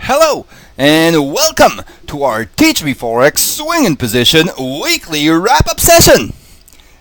Hello and welcome to our Teach Me Forex Swing in Position weekly wrap-up session.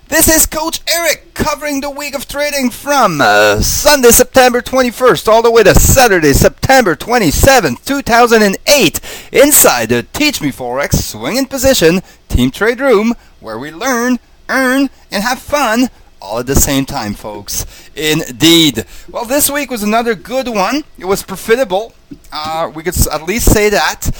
This is Coach Eric covering the week of trading from Sunday, September 21st all the way to Saturday, September 27th, 2008 inside the Teach Me Forex Swing in Position Team Trade Room where we learn, earn, and have fun all at the same time, folks. Indeed. Well, this week was another good one. It was profitable. We could at least say that.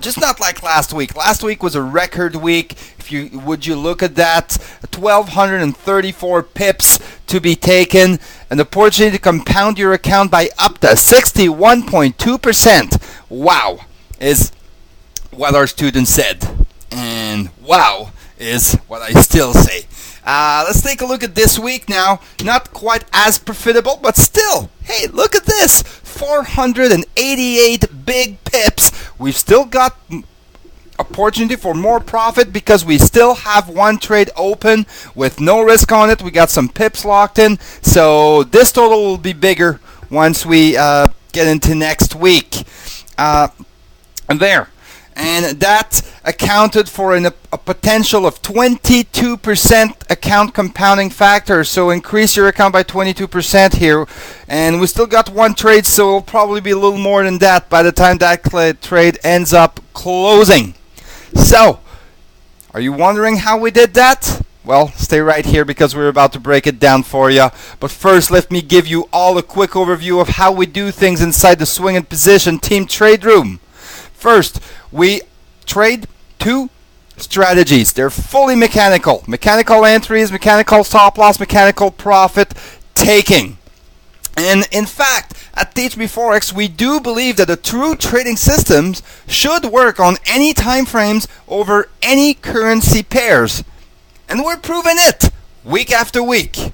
Just not like last week. Last week was a record week. Would you look at that? 1,234 pips to be taken. An opportunity to compound your account by up to 61.2%. Wow, is what our students said. And wow is what I still say. Let's take a look at this week now. Not quite as profitable, but still, hey, look at this. 488 big pips. We've still got opportunity for more profit because we still have one trade open with no risk on it. We got some pips locked in. So this total will be bigger once we get into next week. And that accounted for a potential of 22% account compounding factor. So increase your account by 22% here. And we still got one trade, so it'll probably be a little more than that by the time that trade ends up closing. So, are you wondering how we did that? Well, stay right here because we're about to break it down for you. But first, let me give you all a quick overview of how we do things inside the Swing in Position Team Trade Room. First, we trade two strategies. They're fully mechanical. Mechanical entries, mechanical stop loss, mechanical profit taking. And in fact, at Teach Me Forex, we do believe that the true trading systems should work on any time frames over any currency pairs. And we're proving it week after week.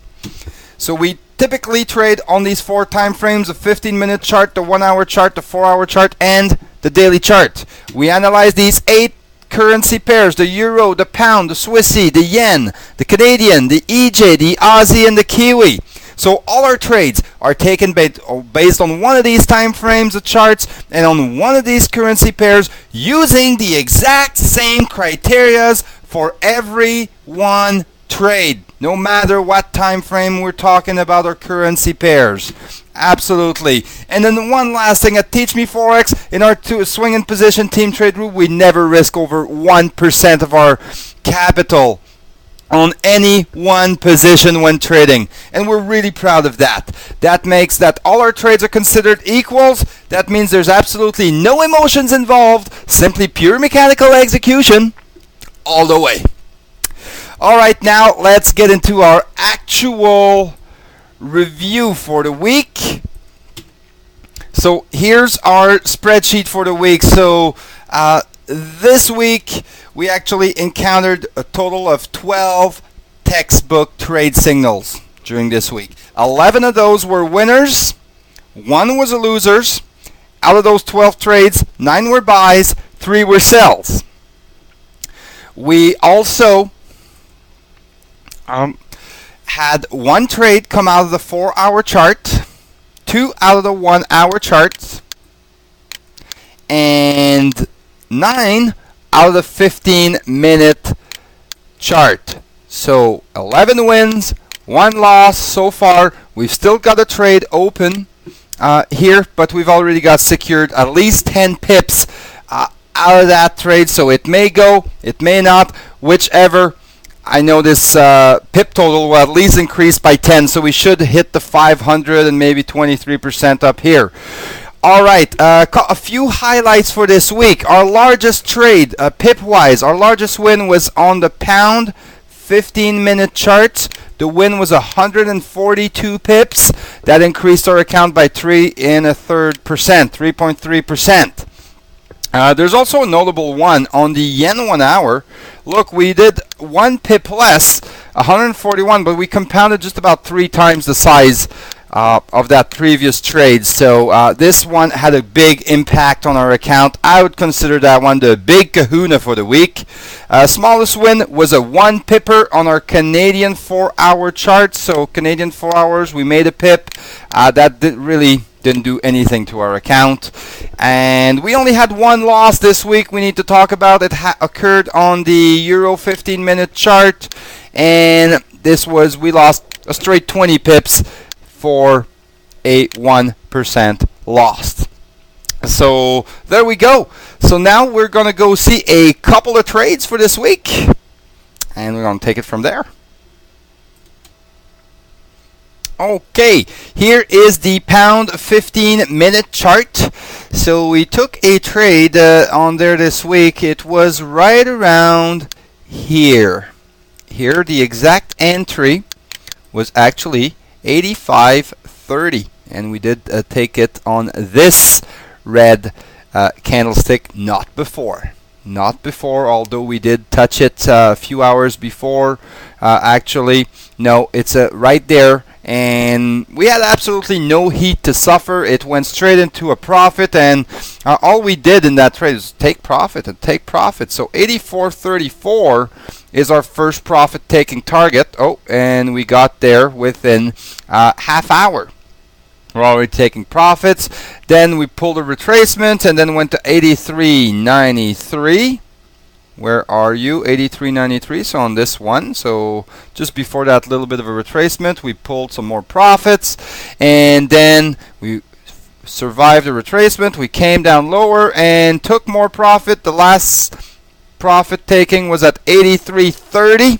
So we typically trade on these four time frames: the 15-minute chart, the 1-hour chart, the 4-hour chart, and the daily chart. We analyze these 8 currency pairs: the euro, the pound, the Swissy, the yen, the Canadian, the EJ, the Aussie, and the Kiwi. So all our trades are taken based on one of these time frames of charts and on one of these currency pairs using the exact same criterias for every one trade, no matter what time frame we're talking about our currency pairs. Absolutely. And then one last thing, at Teach Me Forex, in our Swing in Position Team Trade Group, we never risk over 1% of our capital on any one position when trading, and we're really proud of that. That makes that all our trades are considered equals. That means there's absolutely no emotions involved, simply pure mechanical execution all the way. Alright, now let's get into our actual review for the week. So here's our spreadsheet for the week. So this week we actually encountered a total of 12 textbook trade signals during this week. 11 of those were winners, 1 was a losers. Out of those 12 trades, 9 were buys, 3 were sells. We also had 1 trade come out of the 4-hour chart, 2 out of the 1-hour chart, and 9 out of the 15-minute chart. So 11 wins, 1 loss so far. We've still got a trade open here, but we've already got secured at least 10 pips out of that trade. So it may go, it may not, whichever. I know this pip total will at least increase by 10, so we should hit the 500 and maybe 23% up here. Alright, a few highlights for this week. Our largest trade, pip-wise, our largest win was on the pound 15-minute chart. The win was 142 pips. That increased our account by 3.3%. There's also a notable one on the yen 1 hour. Look, we did 1 pip less, 141, but we compounded just about 3 times the size of that previous trade. So this one had a big impact on our account. I would consider that one the big kahuna for the week. Smallest win was a 1 pipper on our Canadian 4-hour chart. So Canadian 4 hours, we made a pip. That really didn't do anything to our account. And we only had one loss this week we need to talk about. It occurred on the Euro 15-minute chart, and this was, we lost a straight 20 pips for a 1% loss. So there we go. So now we're going to go see a couple of trades for this week, and we're going to take it from there. Okay, here is the pound 15-minute chart. So we took a trade on there this week. It was right around here. Here, the exact entry was actually 85.30, and we did take it on this red candlestick, not before. Not before, although we did touch it a few hours before. Actually, no, it's right there. And we had absolutely no heat to suffer. It went straight into a profit, and all we did in that trade is take profit and take profit. So 84.34 is our first profit taking target. Oh, and we got there within half hour. We're already taking profits. Then we pulled a retracement and then went to 83.93. Where are you? 83.93. So on this one, so just before that little bit of a retracement, we pulled some more profits, and then we survived the retracement. We came down lower and took more profit. The last profit taking was at 83.30.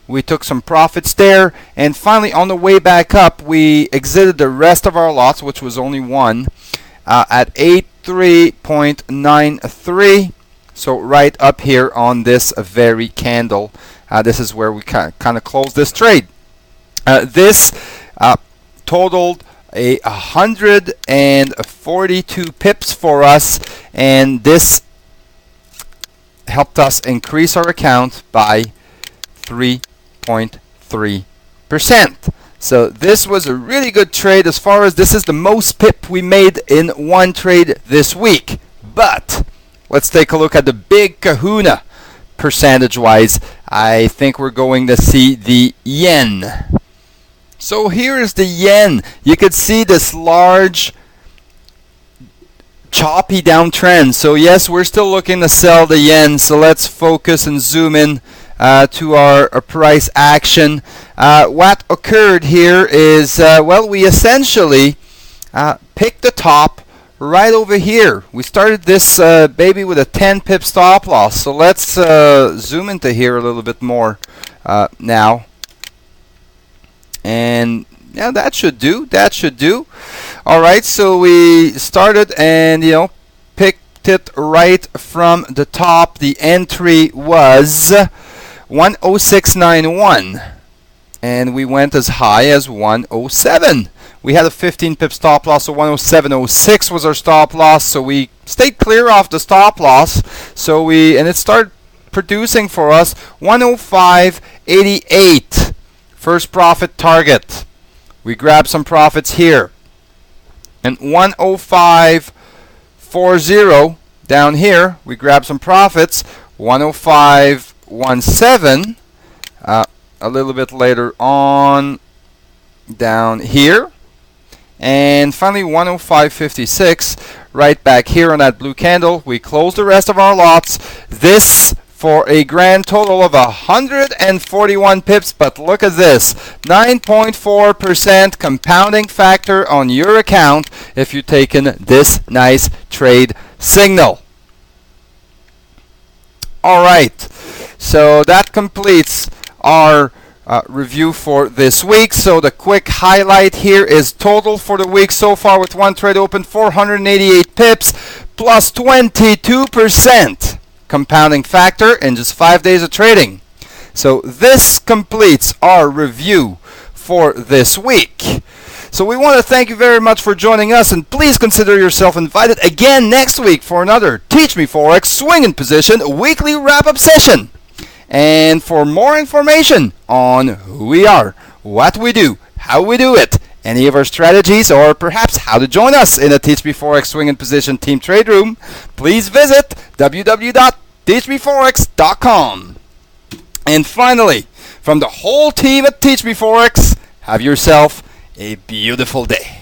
We took some profits there, and finally on the way back up, we exited the rest of our lots, which was only one, at 83.93. So right up here on this very candle, this is where we kind of closed this trade. This totaled 142 pips for us, and this helped us increase our account by 3.3%. So this was a really good trade, as far as this is the most pip we made in one trade this week. But let's take a look at the big kahuna percentage-wise. I think we're going to see the yen. So here is the yen. You could see this large choppy downtrend. So yes, we're still looking to sell the yen. So let's focus and zoom in to our price action. What occurred here is, well, we essentially picked the top right over here. We started this baby with a 10 pip stop loss. So let's zoom into here a little bit more now. And yeah, that should do. That should do. All right, so we started and, you know, picked it right from the top. The entry was 106.91, and we went as high as 107. We had a 15 pip stop loss, so 107.06 was our stop loss. So we stayed clear off the stop loss. So and it started producing for us 105.88. First profit target. We grabbed some profits here. And 105.40 down here, we grabbed some profits. 105.17 a little bit later on down here. And finally 105.56 right back here on that blue candle. We closed the rest of our lots. This for a grand total of 141 pips. But look at this, 9.4% compounding factor on your account if you've taken this nice trade signal. All right, so that completes our review for this week. So the quick highlight here is total for the week so far with one trade open, 488 pips plus 22% compounding factor in just 5 days of trading. So this completes our review for this week. So we want to thank you very much for joining us, and please consider yourself invited again next week for another Teach Me Forex Swing in Position weekly wrap-up session. And for more information on who we are, what we do, how we do it, any of our strategies, or perhaps how to join us in a Teach Me Forex Swing in Position team trade room, please visit www.teachmeforex.com. And finally, from the whole team at Teach Me Forex, have yourself a beautiful day.